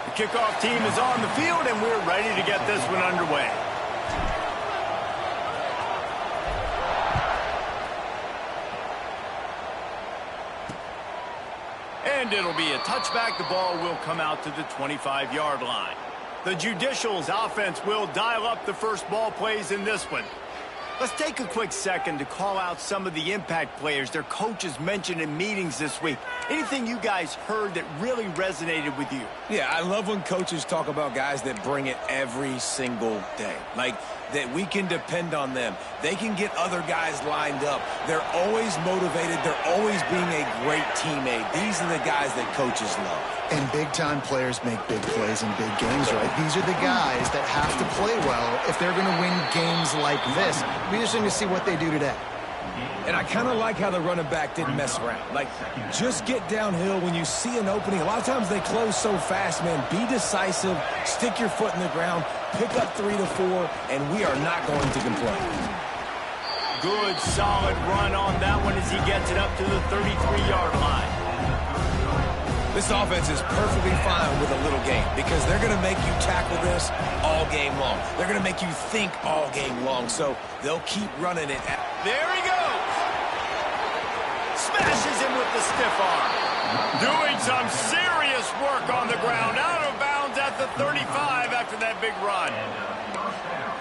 The kickoff team is on the field, and we're ready to get this one underway. And it'll be a touchback. The ball will come out to the 25-yard line. The Judicials offense will dial up the first ball plays in this one. Let's take a quick second to call out some of the impact players their coaches mentioned in meetings this week. Anything you guys heard that really resonated with you? Yeah, I love when coaches talk about guys that bring it every single day. Like, that we can depend on them. They can get other guys lined up. They're always motivated. They're always being a great teammate. These are the guys that coaches love. And big-time players make big plays in big games, right? These are the guys that have to play well if they're going to win games like this. We just need to see what they do today. And I kind of like how the running back didn't mess around. Like, just get downhill when you see an opening. A lot of times they close so fast, man. Be decisive, stick your foot in the ground, pick up 3 to 4, and we are not going to complain. Good, solid run on that one as he gets it up to the 33-yard line. This offense is perfectly fine with a little game because they're going to make you tackle this all game long. They're going to make you think all game long, so they'll keep running it. There he goes. Smashes him with the stiff arm. Doing some serious work on the ground. Out of bounds at the 35 after that big run.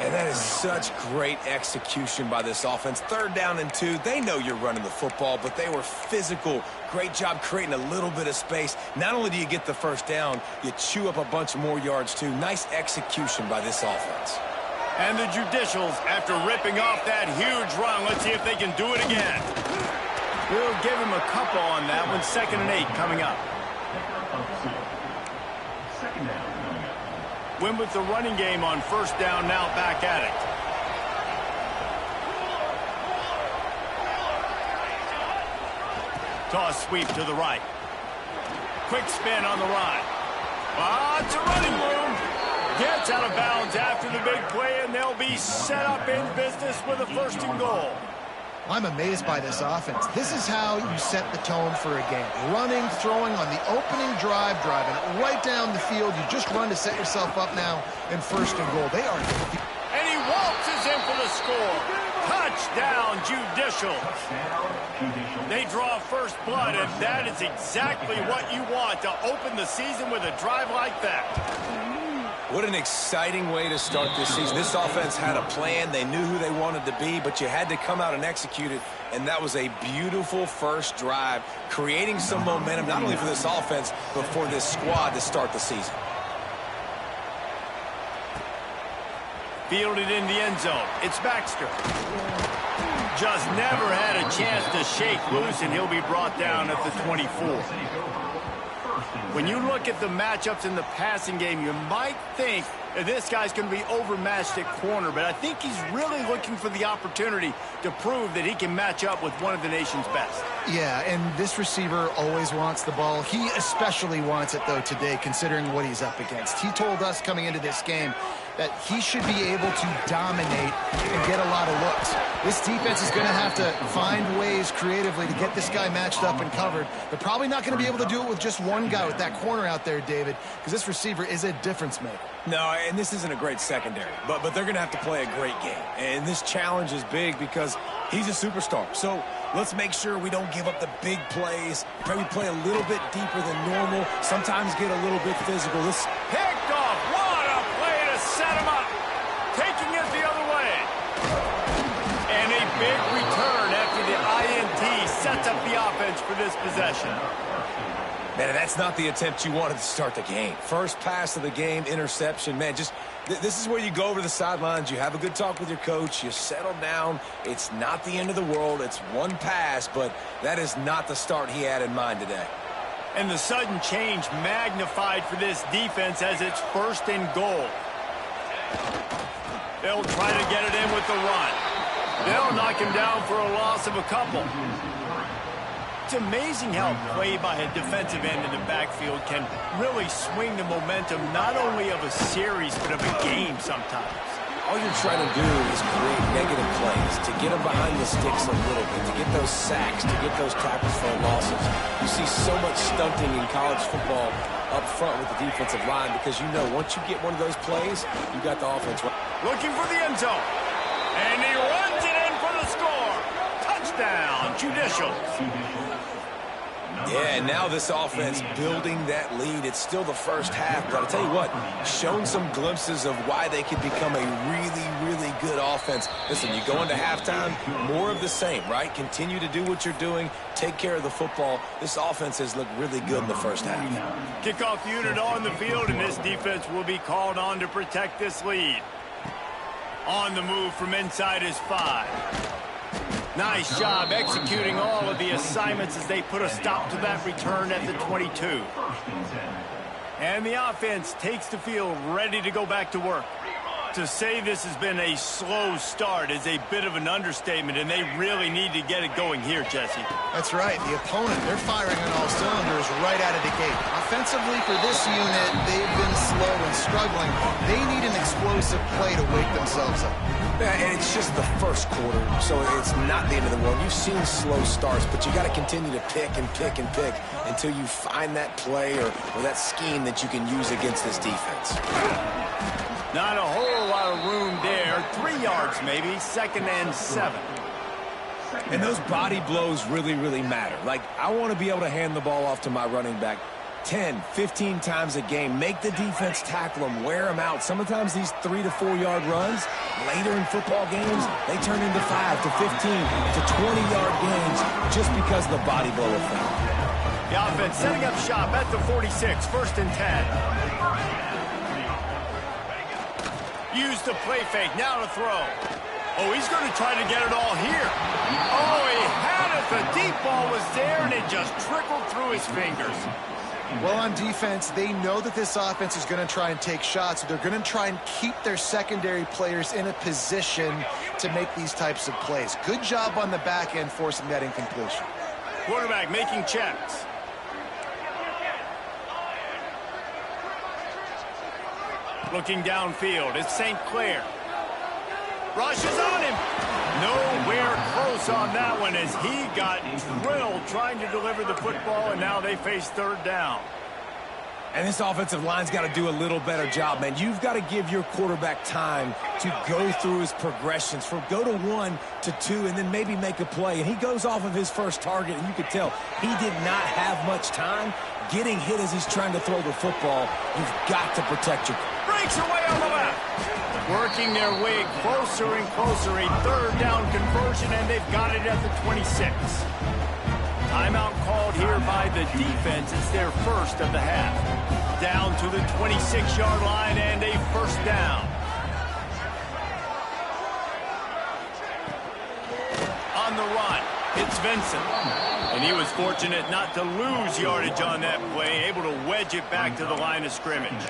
And that is such great execution by this offense. 3rd down and 2. They know you're running the football, but they were physical. Great job creating a little bit of space. Not only do you get the first down, you chew up a bunch more yards too. Nice execution by this offense. And the Judicials, after ripping off that huge run, let's see if they can do it again. We'll give him a couple on that one. 2nd and 8 coming up. Win with the running game on 1st down, now back at it. Toss sweep to the right. Quick spin on the run. It's a running room. Gets out of bounds after the big play, and they'll be set up in business with a 1st and goal. I'm amazed by this offense. This is how you set the tone for a game. Running, throwing on the opening drive, driving right down the field. You just run to set yourself up now in 1st and goal. They are... And he waltzes in for the score. Touchdown, Judicials. They draw first blood, and that is exactly what you want to open the season with a drive like that. What an exciting way to start this season. This offense had a plan. They knew who they wanted to be, but you had to come out and execute it, and that was a beautiful first drive, creating some momentum, not only for this offense, but for this squad to start the season. Fielded in the end zone. It's Baxter. Just never had a chance to shake loose, and he'll be brought down at the 24. When you look at the matchups in the passing game, you might think that this guy's going to be overmatched at corner, but I think he's really looking for the opportunity to prove that he can match up with one of the nation's best. Yeah, and this receiver always wants the ball. He especially wants it, though, today, considering what he's up against. He told us coming into this game that he should be able to dominate and get a lot of looks. This defense is going to have to find ways creatively to get this guy matched up and covered. They're probably not going to be able to do it with just one guy with that corner out there, David, because this receiver is a difference maker. No, and this isn't a great secondary, but they're going to have to play a great game. And this challenge is big because he's a superstar. So let's make sure we don't give up the big plays. Maybe play a little bit deeper than normal. Sometimes get a little bit physical. This picked off. What a play to set him up. Taking it the other way. And a big return after the INT sets up the offense for this possession. Man, that's not the attempt you wanted to start the game. First pass of the game, interception. Man, just this is where you go over the sidelines. You have a good talk with your coach. You settle down. It's not the end of the world. It's one pass, but that is not the start he had in mind today. And the sudden change magnified for this defense as it's 1st and goal. They'll try to get it in with the run. They'll knock him down for a loss of a couple. It's amazing how play by a defensive end in the backfield can really swing the momentum not only of a series but of a game sometimes. All you're trying to do is create negative plays, to get them behind the sticks a little bit, to get those sacks, to get those tackles for losses. You see so much stunting in college football up front with the defensive line, because you know once you get one of those plays, you got the offense right. Looking for the end zone. And he runs it in for the score. Touchdown, Judicial. Yeah, and now this offense building that lead. It's still the first half, but I'll tell you what, shown some glimpses of why they could become a really, really good offense. Listen, you go into halftime, more of the same, right? Continue to do what you're doing, take care of the football. This offense has looked really good in the first half. Kickoff unit on the field, and this defense will be called on to protect this lead. On the move from inside his 5. Nice job executing all of the assignments as they put a stop to that return at the 22. And the offense takes the field ready to go back to work. To say this has been a slow start is a bit of an understatement, and they really need to get it going here, Jesse. That's right. The opponent, they're firing on all cylinders right out of the gate. Offensively, for this unit, they've been slow and struggling. They need an explosive play to wake themselves up. Yeah, and it's just the first quarter, so it's not the end of the world. You've seen slow starts, but you got to continue to pick and pick and pick until you find that play or that scheme that you can use against this defense. Not a whole lot of room there. 3 yards maybe, 2nd and 7. And those body blows really, really matter. Like, I want to be able to hand the ball off to my running back 10, 15 times a game. Make the defense tackle them, wear them out. Sometimes these 3 to 4 yard runs, later in football games, they turn into 5 to 15 to 20 yard gains just because of the body blow effect. The offense setting up shop at the 46, 1st and 10. Use the play fake, now to throw. Oh, he's going to try to get it all here. Oh, he had it. The deep ball was there, and it just trickled through his fingers. Well, on defense, they know that this offense is going to try and take shots. So they're going to try and keep their secondary players in a position to make these types of plays. Good job on the back end forcing that incompletion. Quarterback making checks. Looking downfield, it's St. Clair. Rushes on him. Nowhere close on that one as he got drilled trying to deliver the football, and now they face 3rd down. And this offensive line's got to do a little better job, man. You've got to give your quarterback time to go through his progressions, from go to 1 to 2, and then maybe make a play. And he goes off of his first target, and you could tell he did not have much time getting hit as he's trying to throw the football. You've got to protect your... Breaks away on the left. Working their way closer and closer. A 3rd down conversion, and they've got it at the 26. Timeout called here by the defense. It's their first of the half. Down to the 26-yard line and a 1st down. On the run, it's Vincent. And he was fortunate not to lose yardage on that play, able to wedge it back to the line of scrimmage.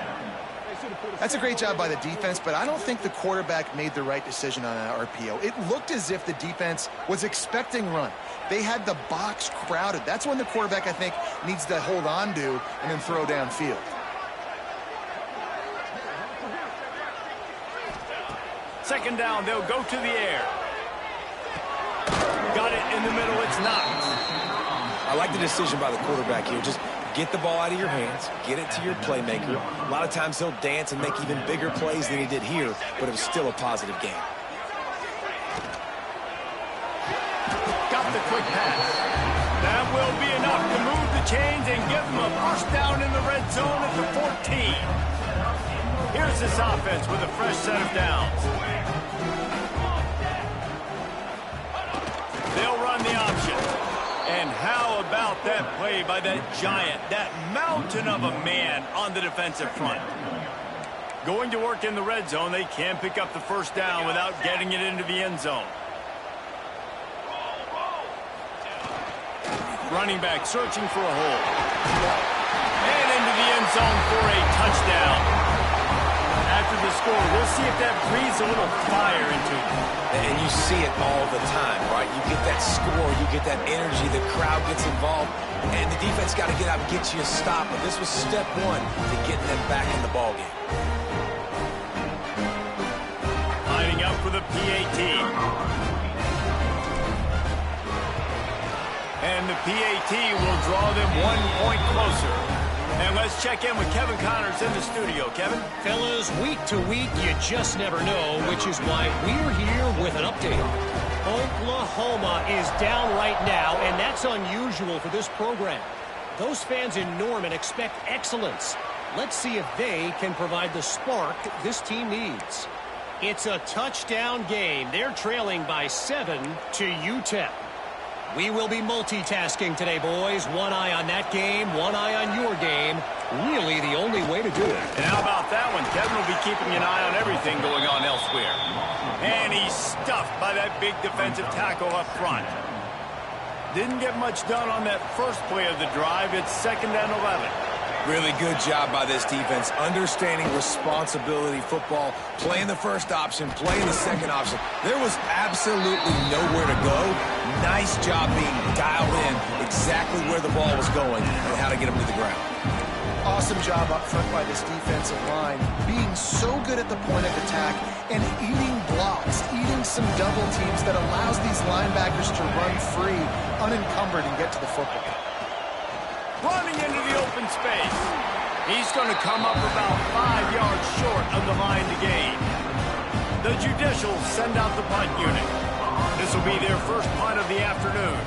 That's a great job by the defense, but I don't think the quarterback made the right decision on that RPO. It looked as if the defense was expecting run. They had the box crowded. That's when the quarterback, I think, needs to hold on to and then throw downfield. Second down, they'll go to the air. Got it in the middle, it's knocked. I like the decision by the quarterback here. Just get the ball out of your hands, get it to your playmaker. A lot of times he'll dance and make even bigger plays than he did here, but it was still a positive game. Got the quick pass. That will be enough to move the chains and give them a first down in the red zone at the 14. Here's this offense with a fresh set of downs. They'll run the option. And how about that play by that giant, that mountain of a man on the defensive front? Going to work in the red zone, they can pick up the first down without getting it into the end zone. Running back searching for a hole. And into the end zone for a touchdown. After the score, we'll see if that breathes a little fire into it. And you see it all the time, right? You get that score, you get that energy, the crowd gets involved, and the defense got to get out and get you a stop. But this was step 1 to getting them back in the ballgame. Lining up for the PAT. And the PAT will draw them 1 point closer. And let's check in with Kevin Connors in the studio. Kevin? Fellas, week to week, you just never know, which is why we're here with an update. Oklahoma is down right now, and that's unusual for this program. Those fans in Norman expect excellence. Let's see if they can provide the spark this team needs. It's a touchdown game. They're trailing by 7 to UTEP. We will be multitasking today, boys. One eye on that game, one eye on your game. Really the only way to do it. And how about that one? Kevin will be keeping an eye on everything going on elsewhere. And he's stuffed by that big defensive tackle up front. Didn't get much done on that first play of the drive. It's 2nd and 11. Really good job by this defense, understanding responsibility football, playing the first option, playing the second option. There was absolutely nowhere to go. Nice job being dialed in exactly where the ball was going and how to get him to the ground. Awesome job up front by this defensive line, being so good at the point of attack and eating blocks, eating some double teams that allows these linebackers to run free, unencumbered, and get to the football. Running into the open space. He's going to come up about 5 yards short of the line to gain. The Judicials send out the punt unit. This will be their first punt of the afternoon.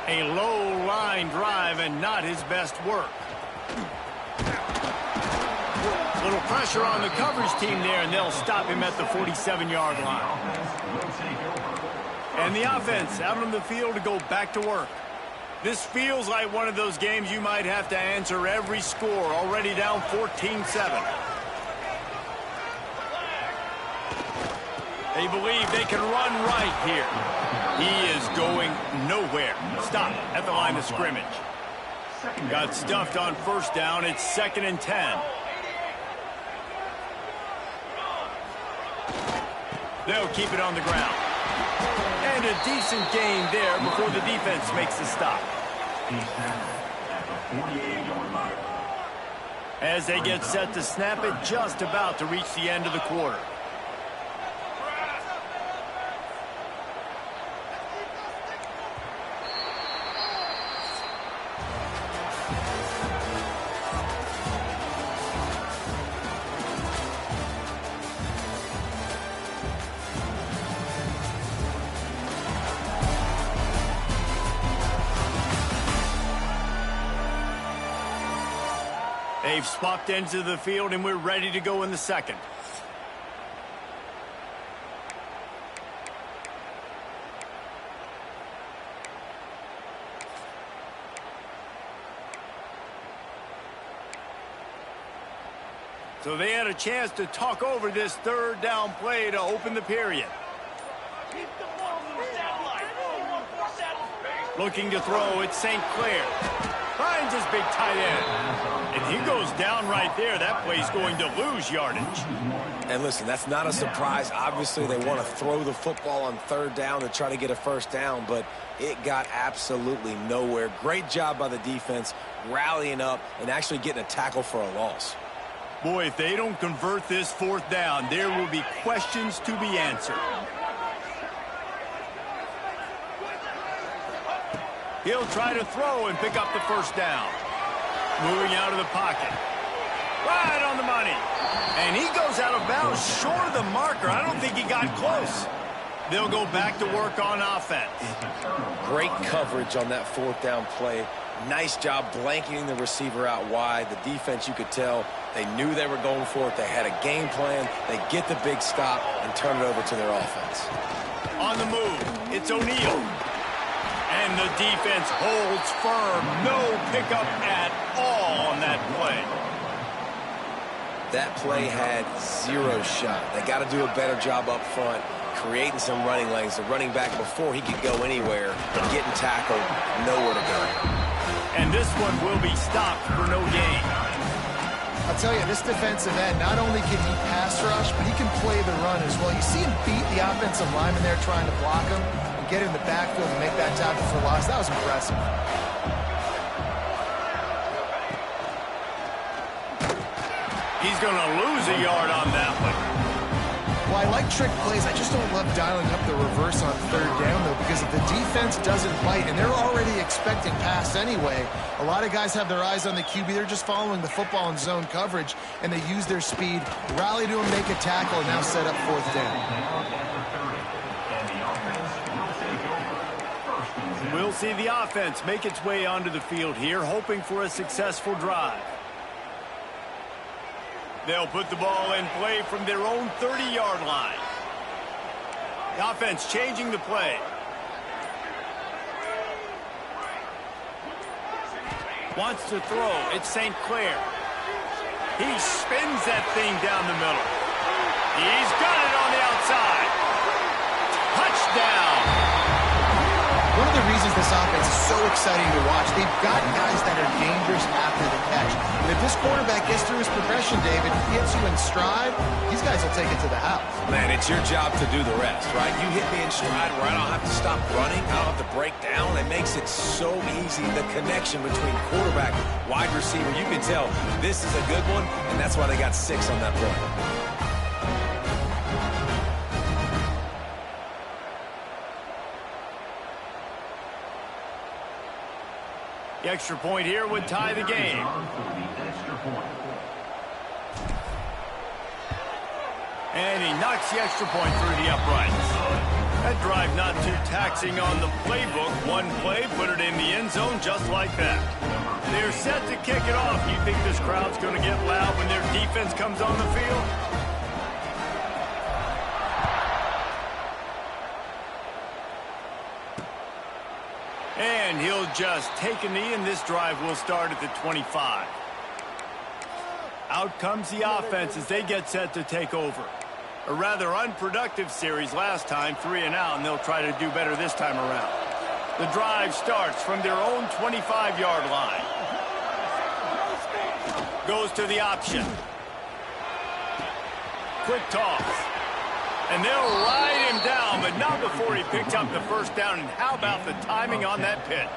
A low line drive and not his best work. Little pressure on the coverage team there, and they'll stop him at the 47-yard line. And the offense out on the field to go back to work. This feels like one of those games you might have to answer every score, already down 14-7. They believe they can run right here. He is going nowhere. Stop at the line of scrimmage. Got stuffed on first down. It's 2nd and 10. They'll keep it on the ground. And a decent gain there before the defense makes the stop. As they get set to snap it, just about to reach the end of the quarter. They've swapped into the field, and we're ready to go in the second. So they had a chance to talk over this 3rd down play to open the period. Looking to throw, it's St. Clair. Finds his big tight end. And he goes down right there. That play's going to lose yardage. And listen, that's not a surprise. Obviously, they want to throw the football on 3rd down to try to get a first down, but it got absolutely nowhere. Great job by the defense, rallying up and actually getting a tackle for a loss. Boy, if they don't convert this 4th down, there will be questions to be answered. He'll try to throw and pick up the first down. Moving out of the pocket. Right on the money. And he goes out of bounds short of the marker. I don't think he got close. They'll go back to work on offense. Great coverage on that 4th down play. Nice job blanketing the receiver out wide. The defense, you could tell, they knew they were going for it. They had a game plan. They get the big stop and turn it over to their offense. On the move, it's O'Neal. And the defense holds firm. No pickup at all on that play. That play had 0 shot. They got to do a better job up front, creating some running lanes. The running back, before he could go anywhere, getting tackled, nowhere to go. And this one will be stopped for no gain. I'll tell you, this defensive end, not only can he pass rush, but he can play the run as well. You see him beat the offensive lineman there trying to block him and get in the backfield and make that tackle for loss. That was impressive. He's going to lose a yard on that one. Well, I like trick plays. I just don't love dialing up the reverse on third down, though, because if the defense doesn't bite, and they're already expecting pass anyway, a lot of guys have their eyes on the QB. They're just following the football in zone coverage, and they use their speed, rally to him, make a tackle, and now set up fourth down. We'll see the offense make its way onto the field here, hoping for a successful drive. They'll put the ball in play from their own 30-yard line. The offense changing the play. Wants to throw. It's St. Clair. He spins that thing down the middle. He's got it on the outside. Touchdown. One of the reasons this offense is so exciting to watch, they've got guys that are dangerous after the catch. And if this quarterback gets through his progression, David, hits you in stride, these guys will take it to the house. Man, it's your job to do the rest, right? You hit me in stride where I don't have to stop running, I don't have to break down. It makes it so easy, the connection between quarterback, wide receiver. You can tell this is a good one, and that's why they got 6 on that play. The extra point here would tie the game. And he knocks the extra point through the uprights. That drive not too taxing on the playbook. One play, put it in the end zone just like that. They're set to kick it off. You think this crowd's going to get loud when their defense comes on the field? And he'll just take a knee, and this drive will start at the 25. Out comes the offense as they get set to take over. A rather unproductive series last time, 3 and out, and they'll try to do better this time around. The drive starts from their own 25-yard line. Goes to the option. Quick toss. And they'll ride him down, but not before he picks up the first down. And how about the timing on that pitch?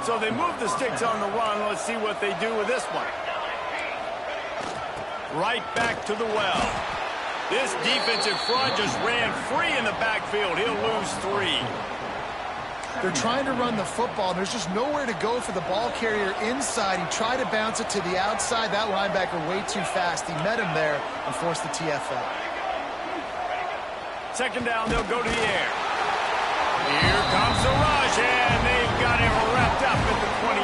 So they move the sticks on the run. Let's see what they do with this one. Right back to the well. This defensive front just ran free in the backfield. He'll lose 3. They're trying to run the football, and there's just nowhere to go for the ball carrier inside. He tried to bounce it to the outside. That linebacker way too fast. He met him there and forced the TFL. Second down, they'll go to the air. Here comes the rush, and they've got him wrapped up at the 28.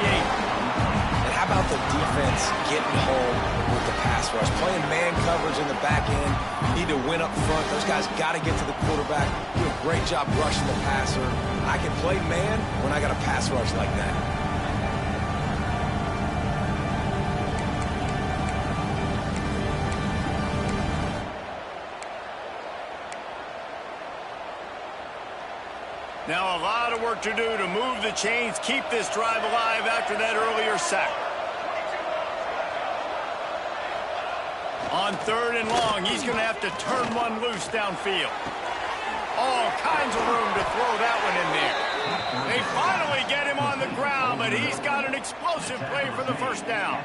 And how about the defense getting home with the pass rush? Playing man coverage in the back end. You need to win up front. Those guys got to get to the quarterback. Do a great job rushing the passer. I can play man when I got a pass rush like that. Now a lot of work to do to move the chains, keep this drive alive after that earlier sack. On 3rd and long, he's going to have to turn one loose downfield. All kinds of room to throw that one in there. They finally get him on the ground, but he's got an explosive play for the first down.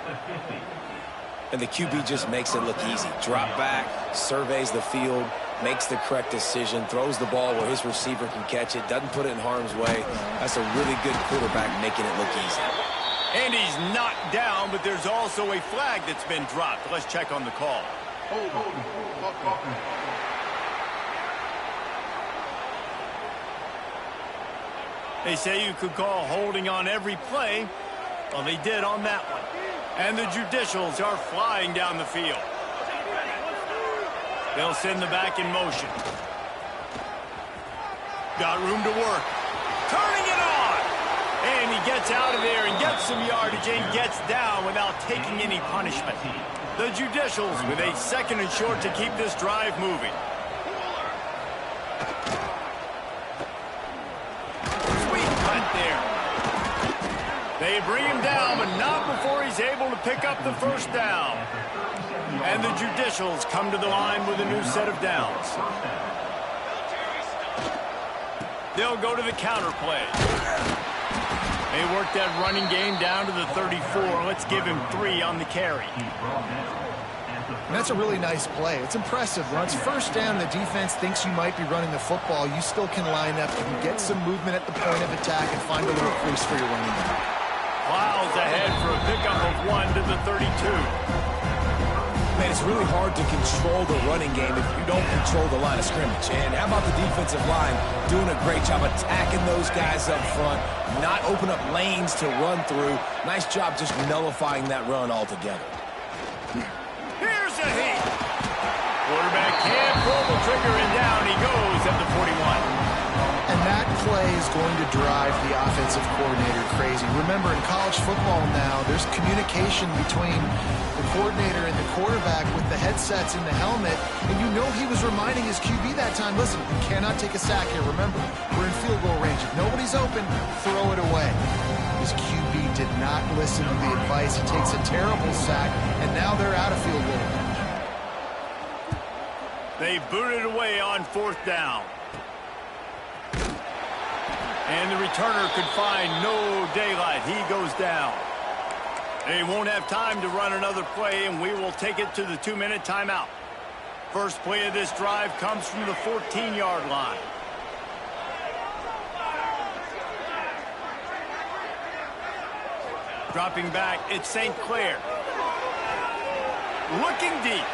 And the QB just makes it look easy. Drop back, surveys the field, makes the correct decision, throws the ball where his receiver can catch it, doesn't put it in harm's way. That's a really good quarterback making it look easy. And he's knocked down, but there's also a flag that's been dropped. Let's check on the call. They say you could call holding on every play. Well, they did on that one. And the judicials are flying down the field. They'll send the back in motion. Got room to work. Turning it on. And he gets out of there and gets some yardage and gets down without taking any punishment. The judicials with a 2nd and short to keep this drive moving. Sweet cut there. They bring him down, but not before he's able to pick up the first down. And the judicials come to the line with a new set of downs. They'll go to the counter play. They work that running game down to the 34. Let's give him 3 on the carry. And that's a really nice play. It's impressive. When it's first down, the defense thinks you might be running the football. You still can line up. You can get some movement at the point of attack and find a little crease for your running back. Plows ahead for a pickup of 1 to the 32. Man, it's really hard to control the running game if you don't control the line of scrimmage. And how about the defensive line doing a great job attacking those guys up front, not open up lanes to run through. Nice job just nullifying that run altogether. Here's a hit. Quarterback can't pull the trigger, and down he goes at the 41. And that play is going to drive the offensive coordinator crazy. Remember, in college football now, there's communication between the coordinator and the quarterback with the headsets in the helmet, and you know he was reminding his QB that time, listen, you cannot take a sack here. Remember, we're in field goal range. If nobody's open, throw it away. His QB did not listen to the advice. He takes a terrible sack, and now they're out of field goal range. They booted away on 4th down. And the returner could find no daylight. He goes down. They won't have time to run another play, and we will take it to the 2-minute timeout. First play of this drive comes from the 14-yard line. Dropping back, it's St. Clair. Looking deep.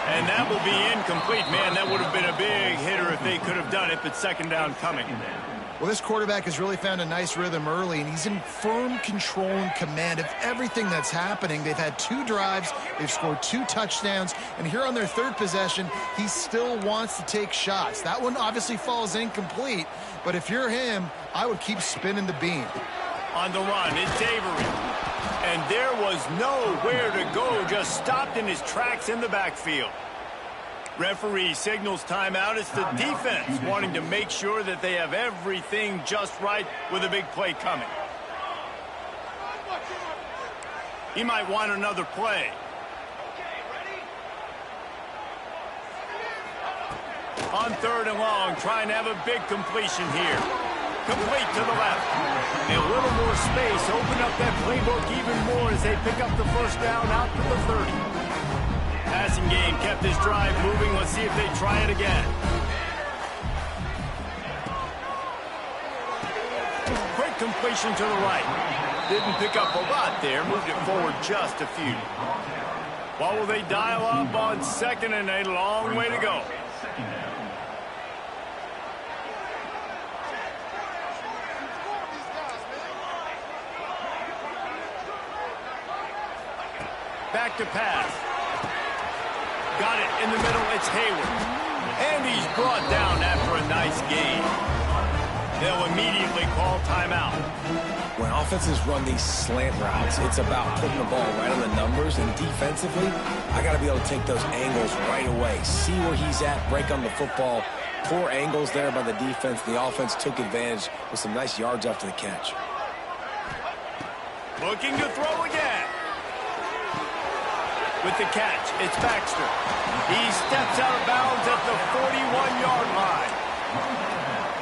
And that will be incomplete. Man, that would have been a big hitter if they could have done it, but 2nd down coming. Well, this quarterback has really found a nice rhythm early, and he's in firm control and command of everything that's happening. They've had 2 drives, they've scored 2 touchdowns, and here on their 3rd possession, he still wants to take shots. That one obviously falls incomplete, but if you're him, I would keep spinning the beam. On the run, it's Avery. And there was nowhere to go, just stopped in his tracks in the backfield. Referee signals timeout. It's the defense wanting to make sure that they have everything just right with a big play coming. He might want another play. On 3rd and long, trying to have a big completion here. Complete to the left. A little more space. Open up that playbook even more as they pick up the 1st down out to the 30. Passing game kept this drive moving. Let's see if they try it again. Quick completion to the right. Didn't pick up a lot there. Moved it forward just a few. What will they dial up on 2nd and a long way to go? Back to pass. Got it in the middle. It's Hayward. And he's brought down after a nice gain. They'll immediately call timeout. When offenses run these slant routes, it's about putting the ball right on the numbers. And defensively, I got to be able to take those angles right away. See where he's at, break on the football. Poor angles there by the defense. The offense took advantage with some nice yards after the catch. Looking to throw again. With the catch, it's Baxter. He steps out of bounds at the 41-yard line.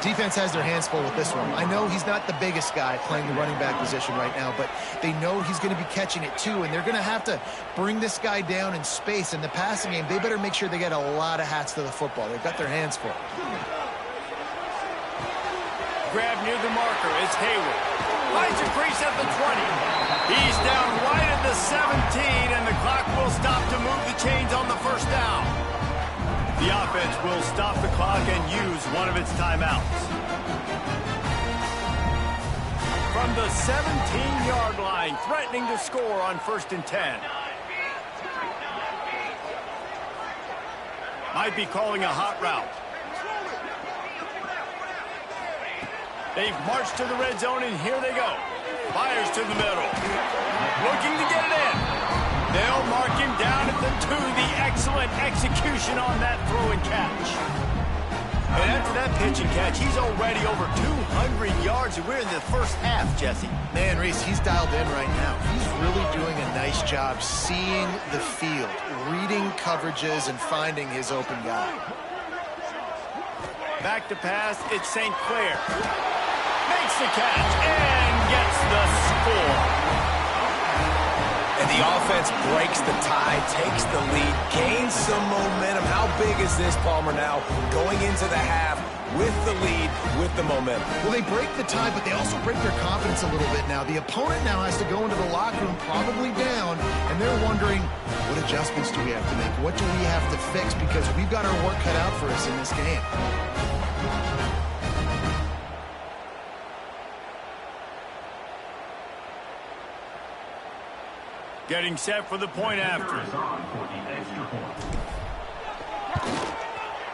Defense has their hands full with this one. I know he's not the biggest guy playing the running back position right now, but they know he's going to be catching it too, and they're going to have to bring this guy down in space. In the passing game, they better make sure they get a lot of hats to the football. They've got their hands full. Grab near the marker. It's Hayward. Finds a crease at the 20. He's down right at the 17, and the clock will stop to move the chains on the 1st down. The offense will stop the clock and use one of its timeouts. From the 17-yard line, threatening to score on 1st and 10. Might be calling a hot route. They've marched to the red zone, and here they go. Fires to the middle. Looking to get it in. They'll mark him down at the 2. The excellent execution on that throw and catch. And after that pitch and catch, he's already over 200 yards, and we're in the 1st half, Jesse. Man, Reese, he's dialed in right now. He's really doing a nice job seeing the field, reading coverages, and finding his open guy. Back to pass, it's St. Clair. Makes the catch and gets the score. And the offense breaks the tie, takes the lead, gains some momentum. How big is this, Palmer, now going into the half with the lead, with the momentum? Well, they break the tie, but they also break their confidence a little bit now. The opponent now has to go into the locker room probably down, and they're wondering, what adjustments do we have to make? What do we have to fix? Because we've got our work cut out for us in this game. Getting set for the point after.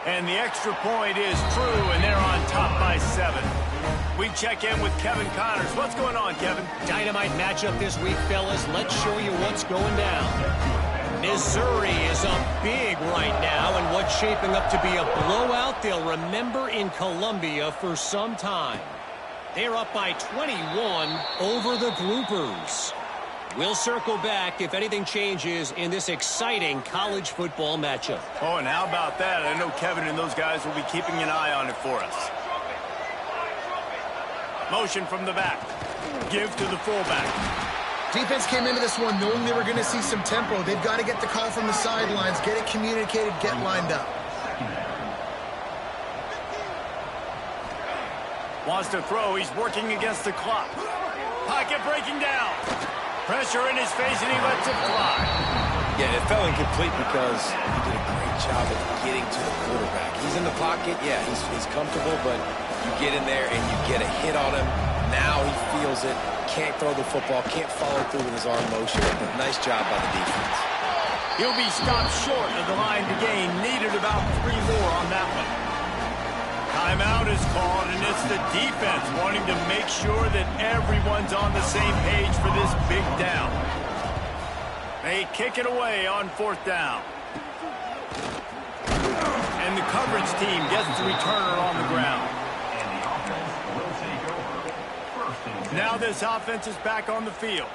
And the extra point is true, and they're on top by 7. We check in with Kevin Connors. What's going on, Kevin? Dynamite matchup this week, fellas. Let's show you what's going down. Missouri is up big right now, and what's shaping up to be a blowout they'll remember in Columbia for some time. They're up by 21 over the Groupers. We'll circle back if anything changes in this exciting college football matchup. Oh, and how about that? I know Kevin and those guys will be keeping an eye on it for us. Motion from the back. Give to the fullback. Defense came into this one knowing they were going to see some tempo. They've got to get the call from the sidelines, get it communicated, get lined up. Wants to throw. He's working against the clock. Pocket breaking down. Pressure in his face, and he lets it fly. Yeah, it fell incomplete because he did a great job of getting to the quarterback. He's in the pocket. Yeah, he's comfortable, but you get in there and you get a hit on him. Now he feels it. Can't throw the football. Can't follow through with his arm motion. But nice job by the defense. He'll be stopped short of the line to gain. Needed about 3 more on that one. Timeout is called, and it's the defense wanting to make sure that everyone's on the same page for this big down. They kick it away on 4th down. And the coverage team gets the returner on the ground. Now this offense is back on the field.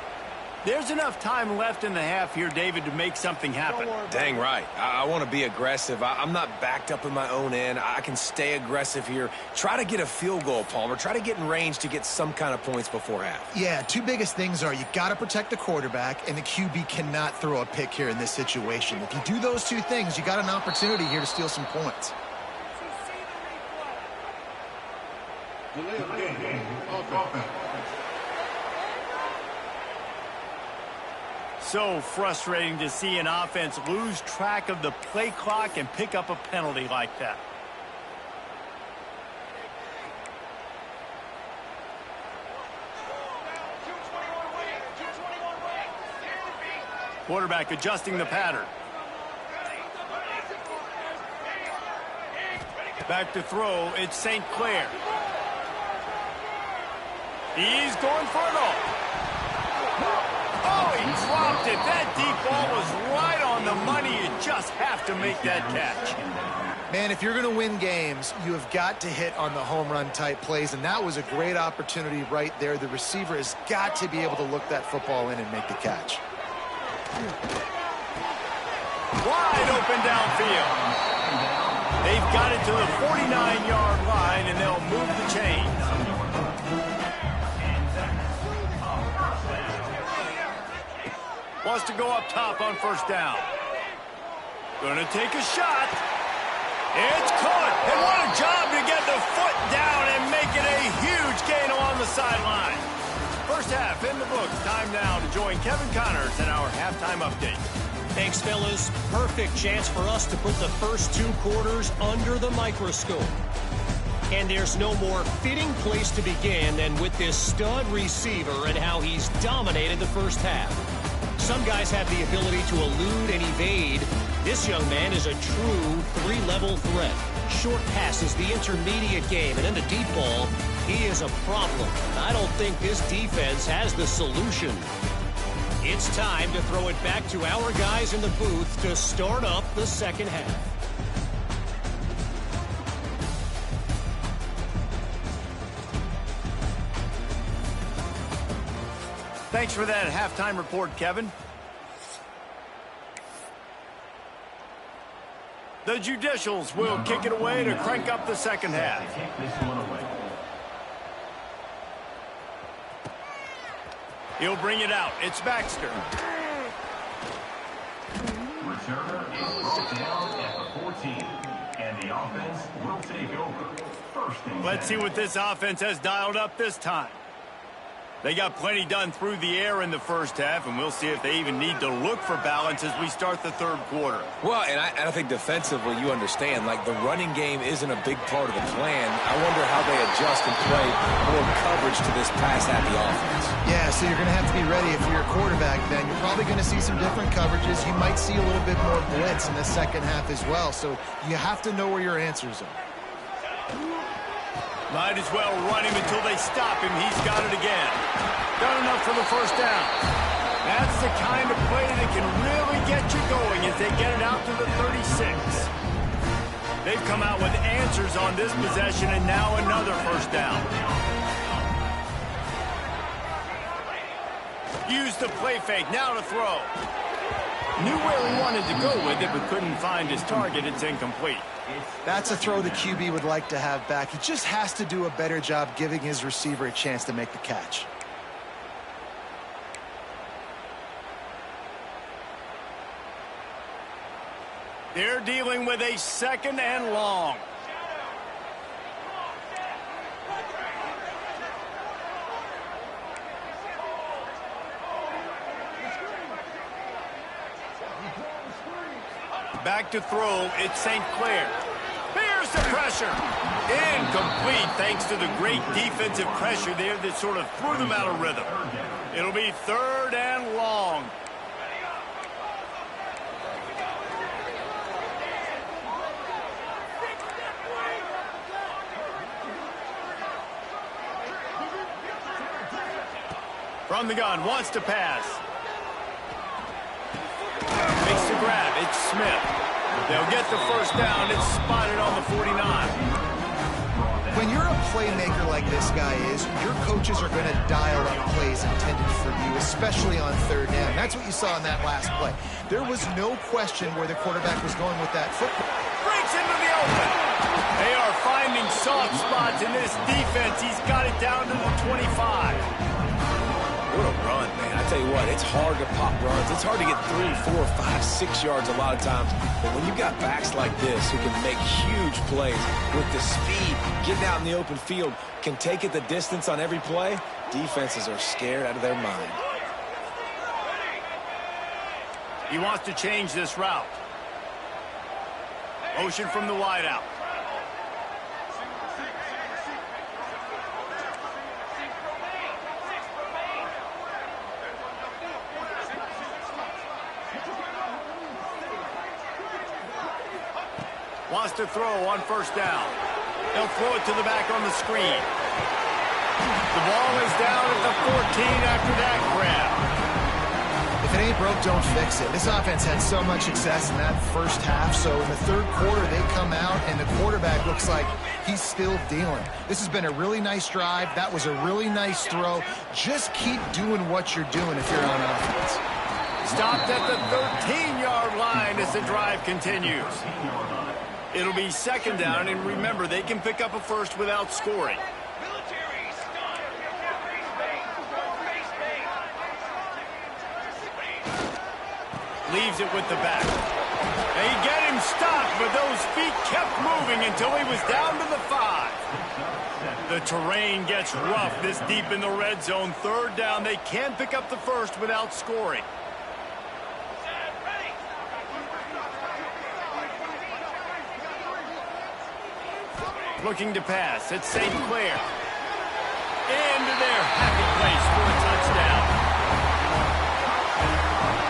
There's enough time left in the half here, David, to make something happen. Dang right. I want to be aggressive. I'm not backed up in my own end. I can stay aggressive here. Try to get a field goal, Palmer. Try to get in range to get some kind of points before half. Yeah, 2 biggest things are you got to protect the quarterback, and the QB cannot throw a pick here in this situation. If you do those 2 things, you got an opportunity here to steal some points. So frustrating to see an offense lose track of the play clock and pick up a penalty like that. Quarterback adjusting the pattern. Back to throw, it's St. Clair. He's going for it all. Oh, he dropped it. That deep ball was right on the money. You just have to make that catch. Man, if you're going to win games, you have got to hit on the home run type plays, and that was a great opportunity right there. The receiver has got to be able to look that football in and make the catch. Wide open downfield. They've got it to the 49-yard line, and they'll move the chains. Wants to go up top on 1st down. Gonna take a shot. It's caught. And what a job to get the foot down and make it a huge gain along the sideline. 1st half in the books. Time now to join Kevin Connors in our halftime update. Thanks, fellas. Perfect chance for us to put the first 2 quarters under the microscope. And there's no more fitting place to begin than with this stud receiver and how he's dominated the first half. Some guys have the ability to elude and evade. This young man is a true 3-level threat. Short passes, the intermediate game, and then the deep ball, he is a problem. I don't think this defense has the solution. It's time to throw it back to our guys in the booth to start up the second half. Thanks for that halftime report, Kevin. The Judicials will kick it away to crank up the second half. He'll bring it out. It's Baxter. returner is down at the 14, and the offense will take over. First and 10. Let's see what this offense has dialed up this time. They got plenty done through the air in the first half, and we'll see if they even need to look for balance as we start the third quarter. Well, and I think defensively, you understand, like the running game isn't a big part of the plan. I wonder how they adjust and play more coverage to this pass-happy offense. Yeah, so you're going to have to be ready if you're a quarterback then. You're probably going to see some different coverages. You might see a little bit more blitz in the second half as well, so you have to know where your answers are. Might as well run him until they stop him. He's got it again. Done enough for the first down. That's the kind of play that can really get you going as they get it out to the 36. They've come out with answers on this possession, and now another first down. Use the play fake. Now to throw. Knew where he wanted to go with it, but couldn't find his target. It's incomplete. That's a throw the QB would like to have back. He just has to do a better job giving his receiver a chance to make the catch. They're dealing with a second and long. Back to throw, it's St. Clair. Here's the pressure. Incomplete thanks to the great defensive pressure there that sort of threw them out of rhythm. It'll be third and long. From the gun, wants to pass. Makes the grab, it's Smith. They'll get the first down, it's spotted on the 49. When you're a playmaker like this guy is, your coaches are going to dial up plays intended for you, especially on third down. That's what you saw in that last play. There was no question where the quarterback was going with that football. Breaks into the open. They are finding soft spots in this defense. He's got it down to the 25. What a run, man. I tell you what, it's hard to pop runs. It's hard to get 3, 4, 5, 6 yards a lot of times. But when you've got backs like this who can make huge plays with the speed, getting out in the open field, can take it the distance on every play, defenses are scared out of their mind. He wants to change this route. Motion from the wideout. Wants to throw on first down. They'll throw it to the back on the screen. The ball is down at the 14 after that grab. If it ain't broke, don't fix it. This offense had so much success in that first half, so in the third quarter they come out and the quarterback looks like he's still dealing. This has been a really nice drive. That was a really nice throw. Just keep doing what you're doing if you're on offense. Stopped at the 13-yard line as the drive continues. It'll be second down, and remember, they can pick up a first without scoring. Leaves it with the back. They get him stopped, but those feet kept moving until he was down to the 5. The terrain gets rough this deep in the red zone. Third down, they can pick up the first without scoring. Looking to pass. It's St. Clair. Into their happy place for a touchdown.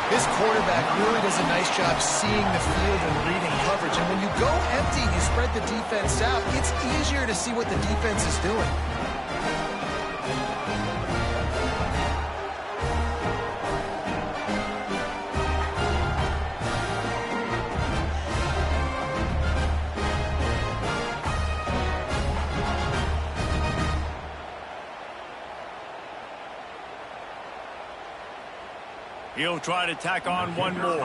This quarterback really does a nice job seeing the field and reading coverage. And when you go empty, you spread the defense out, it's easier to see what the defense is doing. He'll try to tack on one more.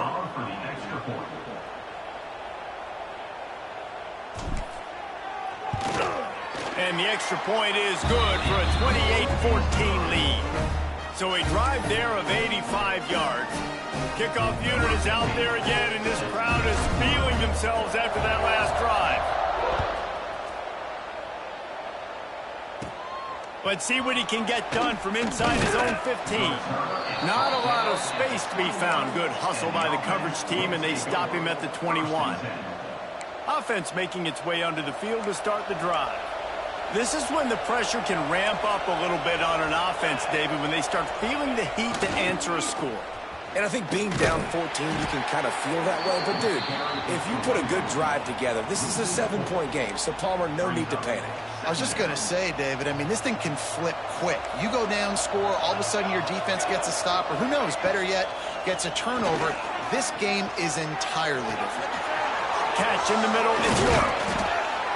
And the extra point is good for a 28-14 lead. So a drive there of 85 yards. Kickoff unit is out there again, and this crowd is feeling themselves after that last drive. Let's see what he can get done from inside his own 15. Not a lot of space to be found. Good hustle by the coverage team, and they stop him at the 21. Offense making its way onto the field to start the drive. This is when the pressure can ramp up a little bit on an offense, David, when they start feeling the heat to answer a score. And I think being down 14, you can kind of feel that way. But, dude, if you put a good drive together, this is a 7-point game. So, Palmer, no need to panic. I was just going to say, David, I mean, this thing can flip quick. You go down, score, all of a sudden your defense gets a stop, or who knows, better yet, gets a turnover. This game is entirely different. Catch in the middle, it's York.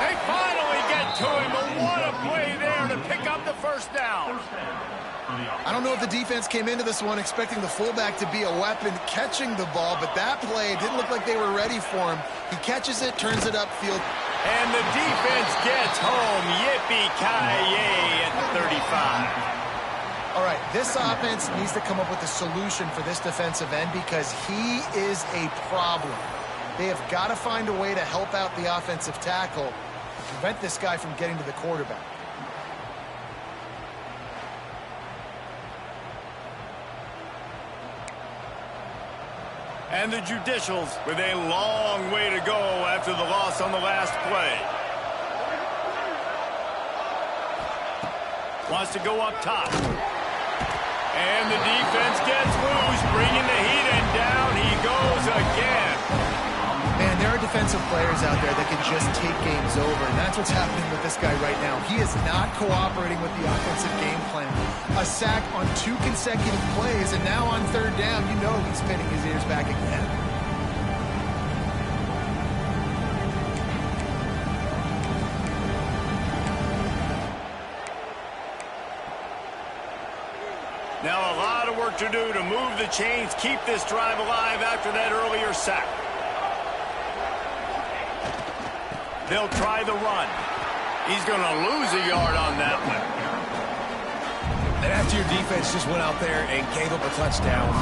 They finally get to him, but what a play there to pick up the first down. I don't know if the defense came into this one expecting the fullback to be a weapon catching the ball, but that play didn't look like they were ready for him. He catches it, turns it upfield. And the defense gets home. Yippee-ki-yay at the 35. All right, this offense needs to come up with a solution for this defensive end because he is a problem. They have got to find a way to help out the offensive tackle to prevent this guy from getting to the quarterback. And the Judicials with a long way to go after the loss on the last play. Wants to go up top. And the defense gets loose, bringing the heat, and down he goes again. Man, there are defensive players out there that can just take games over, and that's what's happening with this guy right now. He is not cooperating with the offensive game plan. A sack on 2 consecutive plays, and now on 3rd down, you know he's pinning his ears back again. Now a lot of work to do to move the chains, keep this drive alive after that earlier sack. They'll try the run. He's going to lose a yard on that one. And after your defense just went out there and gave up a touchdown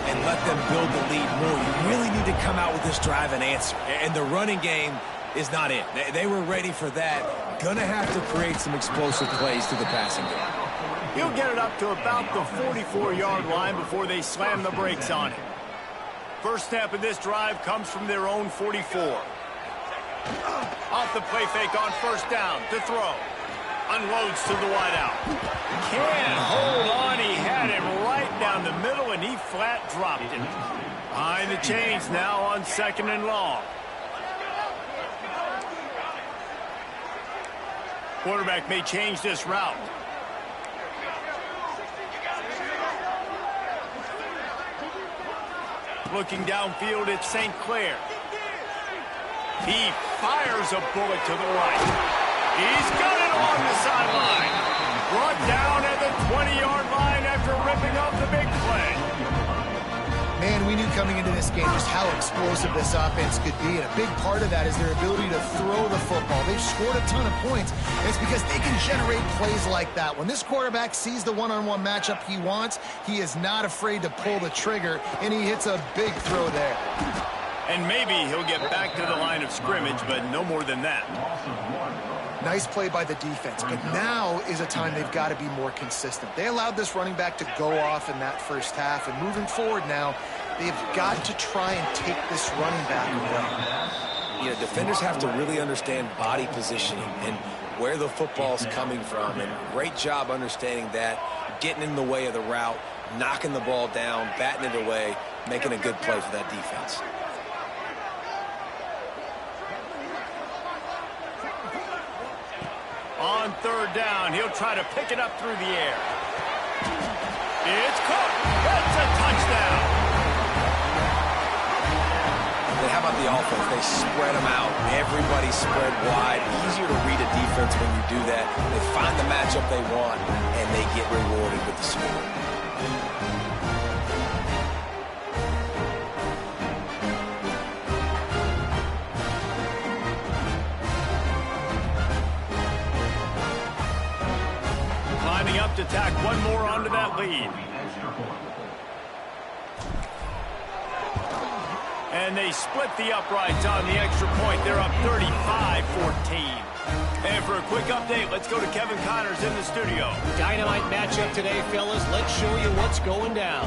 and let them build the lead more, you really need to come out with this drive and answer. And the running game is not it. They were ready for that. Going to have to create some explosive plays to the passing game. He'll get it up to about the 44-yard line before they slam the brakes on him. First snap of this drive comes from their own 44. Off the play fake on 1st down to throw. Unloads to the wideout. Can't hold on. He had it right down the middle, and he flat dropped it. Behind the chains now on 2nd and long. Quarterback may change this route. Looking downfield at St. Clair. He fires a bullet to the right. He's got it along the sideline. Brought down at the 20-yard line after ripping off the big play. Man, we knew coming into this game just how explosive this offense could be, and a big part of that is their ability to throw the football. They've scored a ton of points, and it's because they can generate plays like that. When this quarterback sees the one-on-one matchup he wants, he is not afraid to pull the trigger, and he hits a big throw there. And maybe he'll get back to the line of scrimmage, but no more than that. Nice play by the defense, but now is a time they've got to be more consistent. They allowed this running back to go off in that first half, and moving forward now, they've got to try and take this running back away. You know, defenders have to really understand body positioning and where the football's coming from, and great job understanding that, getting in the way of the route, knocking the ball down, batting it away, making a good play for that defense. On 3rd down, he'll try to pick it up through the air. It's caught. That's a touchdown. And how about the offense? They spread them out. Everybody spread wide. Easier to read a defense when you do that. They find the matchup they want, and they get rewarded with the score. Up to tack one more onto that lead. And they split the uprights on the extra point. They're up 35-14. And for a quick update, let's go to Kevin Connors in the studio. Dynamite matchup today, fellas. Let's show you what's going down.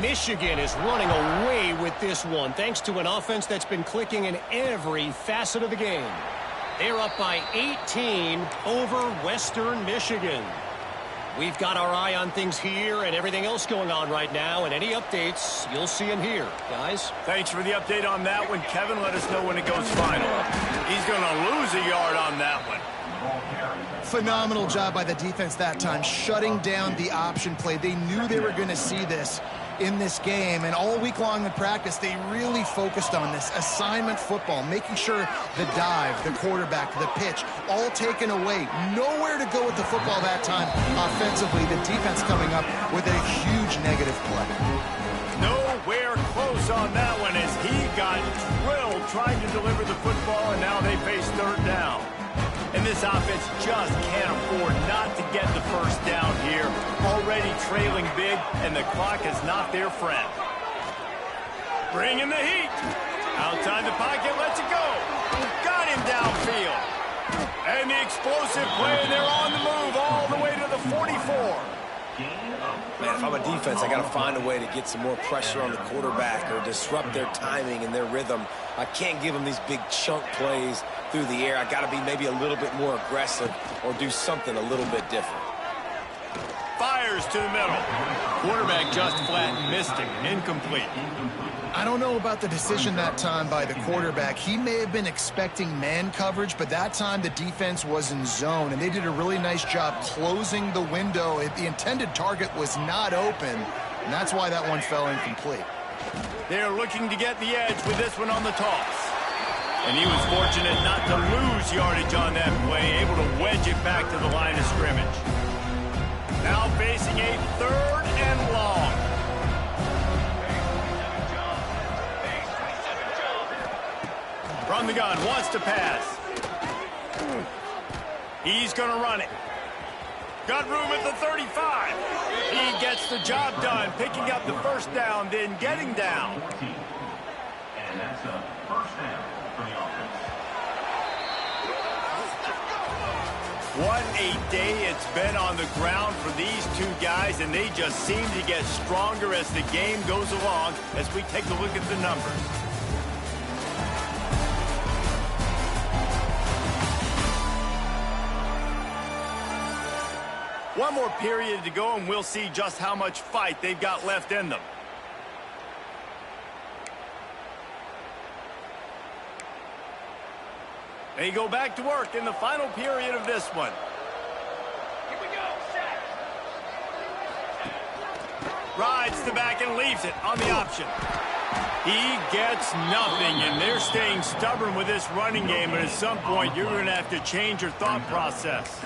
Michigan is running away with this one, thanks to an offense that's been clicking in every facet of the game. They're up by 18 over Western Michigan. We've got our eye on things here and everything else going on right now, and any updates, you'll see them here. Guys? Thanks for the update on that one. Kevin, let us know when it goes final. He's going to lose a yard on that one. Phenomenal job by the defense that time, shutting down the option play. They knew they were going to see this in this game, and all week long in practice, they really focused on this assignment football, making sure the dive, the quarterback, the pitch, all taken away. Nowhere to go with the football that time offensively. The defense coming up with a huge negative play. Nowhere close on that one as he got drilled trying to deliver the football, and now they face third down. And this offense just can't afford not to get the first down here. Already trailing big, and the clock is not their friend. Bringing the heat. Outside the pocket, lets it go. Got him downfield. And the explosive play, and they're on the move all the way to the 44. Man, if I'm a defense, I got to find a way to get some more pressure on the quarterback or disrupt their timing and their rhythm. I can't give them these big chunk plays through the air. I got to be maybe a little bit more aggressive or do something a little bit different. Fires to the middle. Quarterback just flat and missed him. Incomplete. I don't know about the decision that time by the quarterback. He may have been expecting man coverage, but that time the defense was in zone, and they did a really nice job closing the window. The intended target was not open, and that's why that one fell incomplete. They're looking to get the edge with this one on the toss. And he was fortunate not to lose yardage on that play, able to wedge it back to the line of scrimmage. Now facing a third and long. From the gun, wants to pass. He's going to run it. Got room at the 35. He gets the job done, picking up the first down, then getting down. And that's a first down for the offense. What a day it's been on the ground for these two guys, and they just seem to get stronger as the game goes along as we take a look at the numbers. One more period to go, and we'll see just how much fight they've got left in them. They go back to work in the final period of this one. Here we go, set. Rides the back and leaves it on the option. He gets nothing, and they're staying stubborn with this running game, and at some point you're going to have to change your thought process.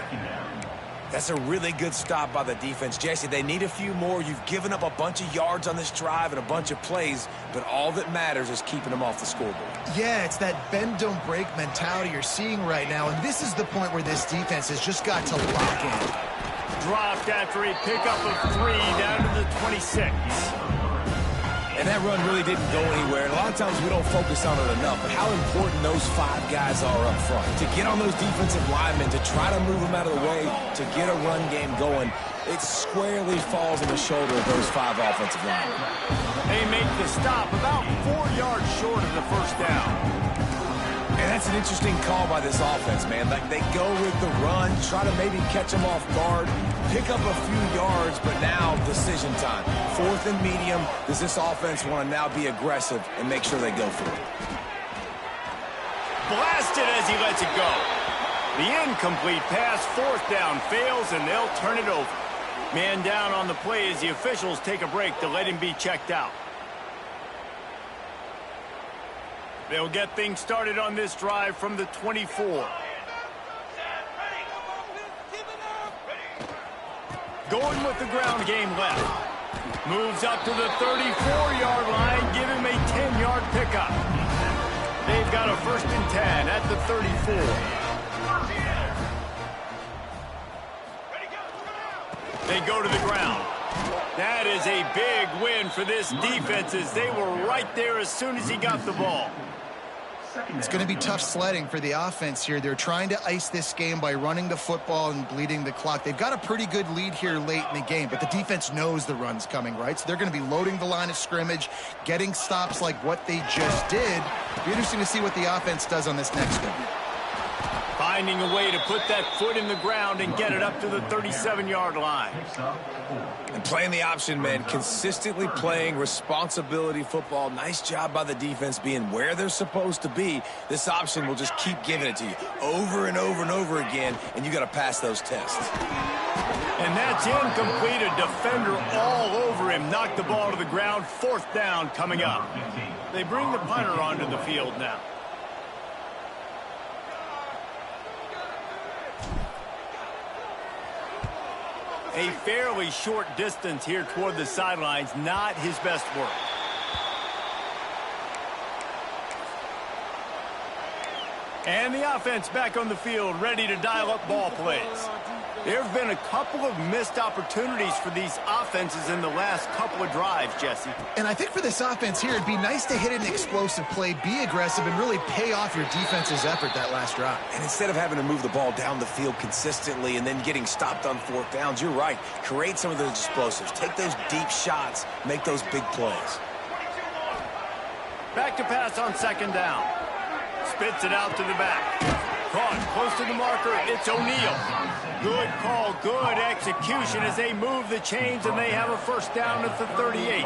That's a really good stop by the defense. Jesse, they need a few more. You've given up a bunch of yards on this drive and a bunch of plays, but all that matters is keeping them off the scoreboard. Yeah, it's that bend, don't break mentality you're seeing right now, and this is the point where this defense has just got to lock in. Dropped after a pickup of 3 down to the 26. And that run really didn't go anywhere. And a lot of times we don't focus on it enough, but how important those 5 guys are up front. To get on those defensive linemen, to try to move them out of the way, to get a run game going, it squarely falls on the shoulder of those 5 offensive linemen. They make the stop about 4 yards short of the first down. And that's an interesting call by this offense, man. Like, they go with the run, try to maybe catch them off guard, pick up a few yards, but now decision time. 4th and medium. Does this offense want to now be aggressive and make sure they go for it? Blasted as he lets it go. The incomplete pass, 4th down, fails, and they'll turn it over. Man down on the play as the officials take a break to let him be checked out. They'll get things started on this drive from the 24. Going with the ground game left. Moves up to the 34-yard line, give him a 10-yard pickup. They've got a 1st and 10 at the 34. They go to the ground. That is a big win for this defense as they were right there as soon as he got the ball. It's going to be tough sledding for the offense here. They're trying to ice this game by running the football and bleeding the clock. They've got a pretty good lead here late in the game, but the defense knows the run's coming, right? So they're going to be loading the line of scrimmage, getting stops like what they just did. It'll be interesting to see what the offense does on this next one. Finding a way to put that foot in the ground and get it up to the 37-yard line. And playing the option, man, consistently playing responsibility football. Nice job by the defense being where they're supposed to be. This option will just keep giving it to you over and over and over again, and you got to pass those tests. And that's incomplete. A defender all over him. Knocked the ball to the ground. 4th down coming up. They bring the punter onto the field now. A fairly short distance here toward the sidelines, not his best work. And the offense back on the field, ready to dial up ball plays. There have been a couple of missed opportunities for these offenses in the last couple of drives, Jesse. And I think for this offense here, it'd be nice to hit an explosive play, be aggressive, and really pay off your defense's effort that last drive. And instead of having to move the ball down the field consistently and then getting stopped on 4th downs, you're right. Create some of those explosives. Take those deep shots. Make those big plays. Back to pass on 2nd down. Spits it out to the back. Caught close to the marker. It's O'Neal. Good call, good execution as they move the chains and they have a 1st down at the 38.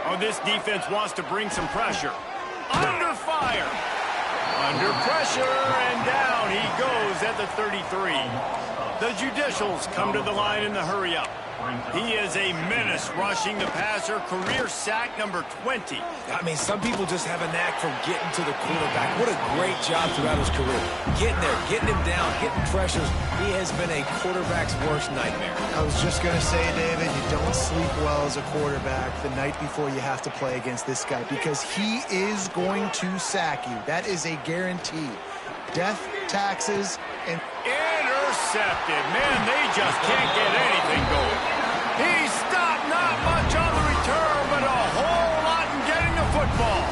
Oh, this defense wants to bring some pressure. Under fire. Under pressure and down he goes at the 33. The Judicials come to the line in the hurry-up. He is a menace rushing the passer. Career sack number 20. I mean, some people just have a knack for getting to the quarterback. What a great job throughout his career. Getting there, getting him down, hitting pressures. He has been a quarterback's worst nightmare. I was just going to say, David, you don't sleep well as a quarterback the night before you have to play against this guy because he is going to sack you. That is a guarantee. Death, taxes, and... Intercepted. Man, they just can't get anything going. He stopped, not much on the return, but a whole lot in getting the football.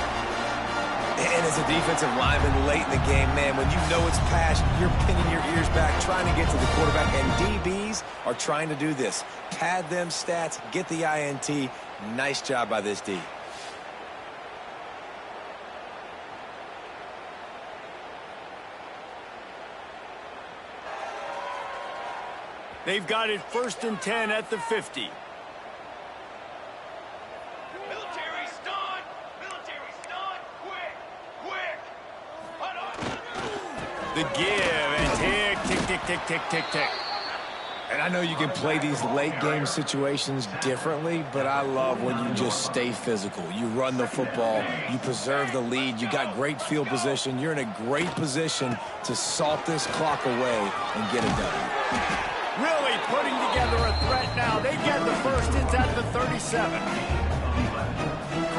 And as a defensive lineman late in the game, man, when you know it's passed, you're pinning your ears back, trying to get to the quarterback, and DBs are trying to do this. Pad them stats, get the INT. Nice job by this D. They've got it 1st and 10 at the 50. Military stun! Military stun! Quick! The give and tick. And I know you can play these late game situations differently, but I love when you just stay physical. You run the football, you preserve the lead, you got great field position, you're in a great position to salt this clock away and get it done. Really putting together a threat now. They get the 1st. It's at the 37.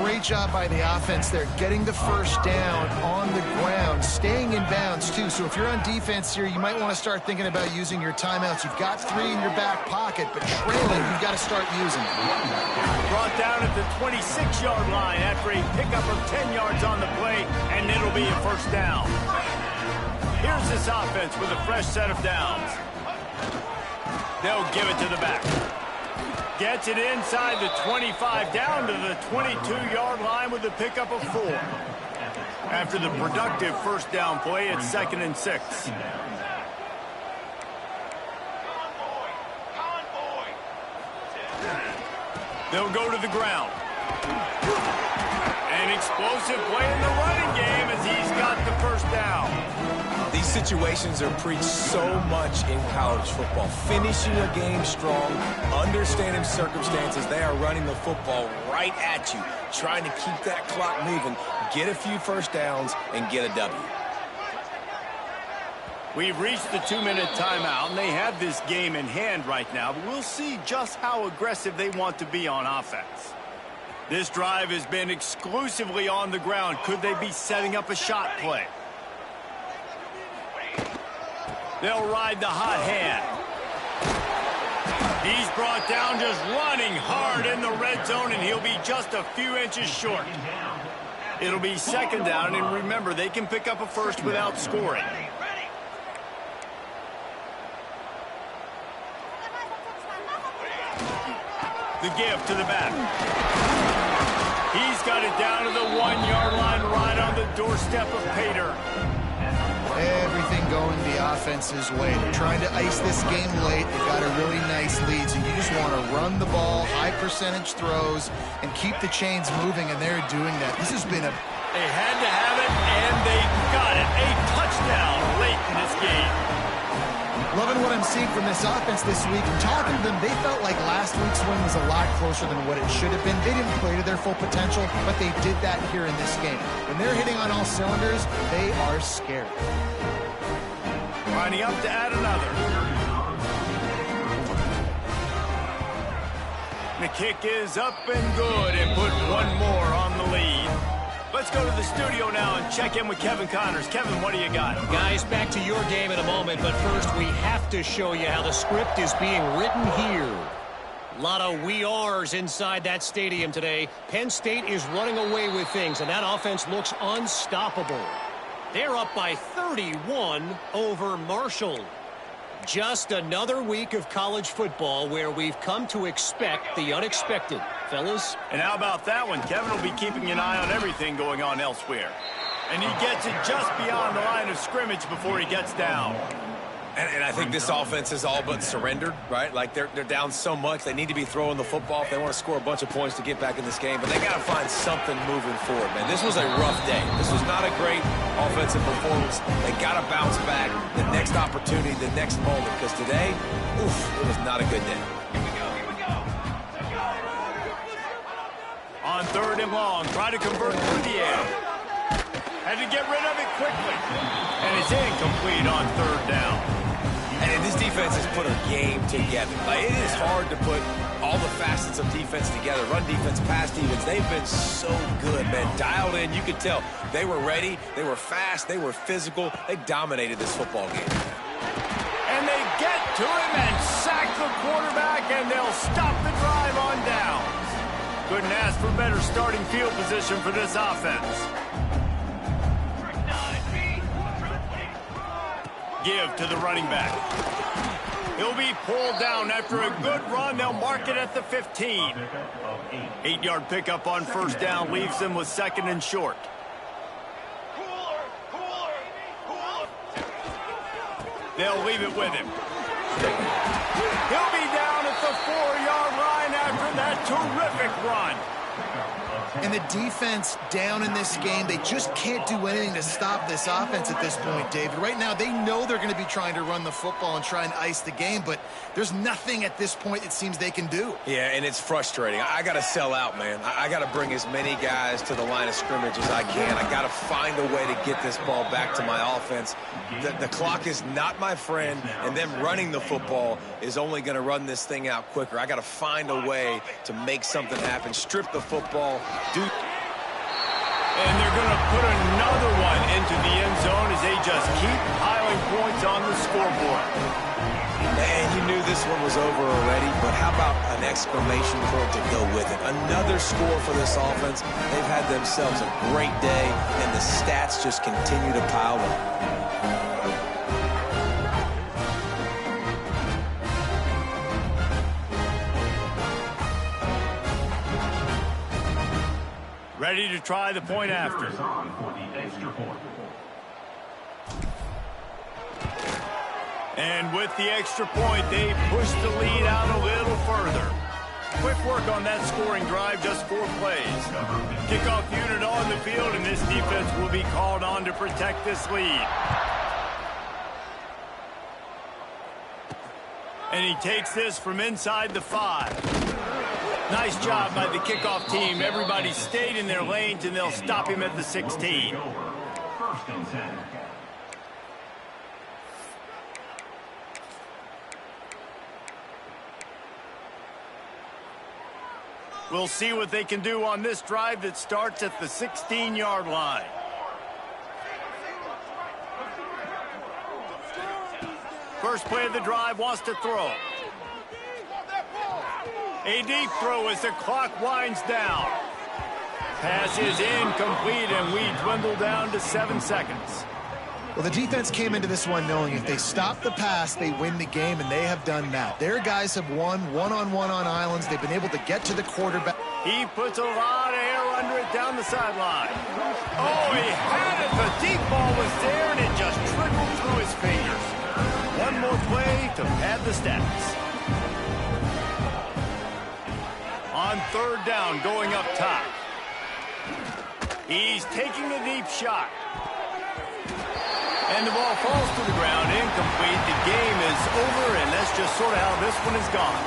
Great job by the offense there, getting the 1st down on the ground, staying in bounds, too. So if you're on defense here, you might want to start thinking about using your timeouts. You've got 3 in your back pocket, but trailing, you've got to start using them. Brought down at the 26-yard line after a pickup of 10 yards on the play, and it'll be a 1st down. Here's this offense with a fresh set of downs. They'll give it to the back. Gets it inside the 25, down to the 22-yard line with the pickup of 4. After the productive 1st down play, it's 2nd and 6. They'll go to the ground. An explosive play in the running game as he's got the 1st down. These situations are preached so much in college football. Finishing a game strong, understanding circumstances. They are running the football right at you, trying to keep that clock moving, get a few 1st downs, and get a W. We've reached the 2-minute timeout, and they have this game in hand right now, but we'll see just how aggressive they want to be on offense. This drive has been exclusively on the ground. Could they be setting up a shot play? They'll ride the hot hand. He's brought down just running hard in the red zone, and he'll be just a few inches short. It'll be second down, and remember, they can pick up a first without scoring. The give to the back. He's got it down to the 1-yard line, right on the doorstep of Pater. Everything going the offense's way. They're trying to ice this game late. They've got a really nice lead, so you just want to run the ball, high percentage throws, and keep the chains moving, and they're doing that. This has been a... They had to have it, and they got it. A touchdown late in this game. Loving what I'm seeing from this offense this week. And talking to them, they felt like last week's win was a lot closer than what it should have been. They didn't play to their full potential, but they did that here in this game. When they're hitting on all cylinders, they are scary. Lining up to add another. The kick is up and good, and put one more on the lead. Let's go to the studio now and check in with Kevin Connors. Kevin, what do you got? Guys, back to your game in a moment, but first we have to show you how the script is being written here. A lot of we are's inside that stadium today. Penn State is running away with things, and that offense looks unstoppable. They're up by 31 over Marshall. Just another week of college football where we've come to expect the unexpected. Fellas? And how about that one? Kevin will be keeping an eye on everything going on elsewhere. And he gets it just beyond the line of scrimmage before he gets down. And I think this offense is all but surrendered, right? Like, they're down so much. They need to be throwing the football if they want to score a bunch of points to get back in this game. But they got to find something moving forward, man. This was a rough day. This was not a great offensive performance. They got to bounce back the next opportunity, the next moment. Because today, oof, it was not a good day. On third and long, try to convert through the air. Had to get rid of it quickly. And it's incomplete on third down. And this defense has put a game together. Like, it is hard to put all the facets of defense together. Run defense, pass defense. They've been so good, man. Dialed in. You could tell they were ready. They were fast. They were physical. They dominated this football game. And they get to him and sack the quarterback, and they'll stop the drive on downs. Couldn't ask for better starting field position for this offense. Give to the running back. He'll be pulled down after a good run. They'll mark it at the 15. 8-yard pickup on first down leaves them with second and short. They'll leave it with him. He'll be down at the 4-yard line after that terrific run. And the defense down in this game, they just can't do anything to stop this offense at this point, David. Right now, they know they're going to be trying to run the football and try and ice the game, but there's nothing at this point it seems they can do. Yeah, and it's frustrating. I got to sell out, man. I got to bring as many guys to the line of scrimmage as I can. I got to find a way to get this ball back to my offense. The clock is not my friend, and them running the football is only going to run this thing out quicker. I got to find a way to make something happen, strip the football, do... And they're going to put another one into the end zone as they just keep piling points on the scoreboard. Man, you knew this one was over already, but how about an exclamation point to go with it? Another score for this offense. They've had themselves a great day, and the stats just continue to pile up. Ready to try the point after. And with the extra point, they push the lead out a little further. Quick work on that scoring drive, just 4 plays. Kickoff unit on the field, and this defense will be called on to protect this lead. And he takes this from inside the 5. Nice job by the kickoff team. Everybody stayed in their lanes, and they'll stop him at the 16. First and 10. We'll see what they can do on this drive that starts at the 16-yard line. First play of the drive, wants to throw. A deep throw as the clock winds down. Pass is incomplete, and we dwindle down to 7 seconds. Well, the defense came into this one knowing if they stop the pass, they win the game, and they have done that. Their guys have won one-on-one on islands. They've been able to get to the quarterback. He puts a lot of air under it down the sideline. Oh, he had it. The deep ball was there, and it just trickled through his fingers. One more play to pad the stats. On third down, going up top. He's taking a deep shot. And the ball falls to the ground, incomplete. The game is over, and that's just sort of how this one is gone.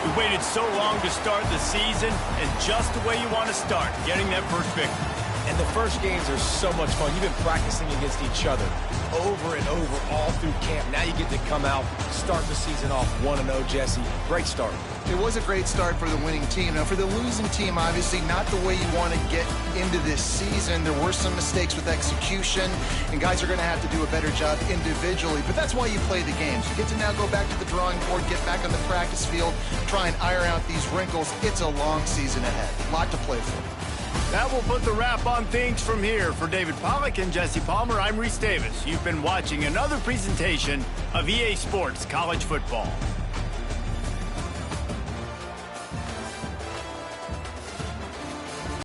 We waited so long to start the season, and just the way you want to start, getting that first victory. And the first games are so much fun. You've been practicing against each other over and over all through camp. Now you get to come out, start the season off 1-0, Jesse. Great start. It was a great start for the winning team. Now, for the losing team, obviously not the way you want to get into this season. There were some mistakes with execution, and guys are going to have to do a better job individually. But that's why you play the games. You get to now go back to the drawing board, get back on the practice field, try and iron out these wrinkles. It's a long season ahead. A lot to play for. That will put the wrap on things from here. For David Pollack and Jesse Palmer, I'm Reese Davis. You've been watching another presentation of EA Sports College Football.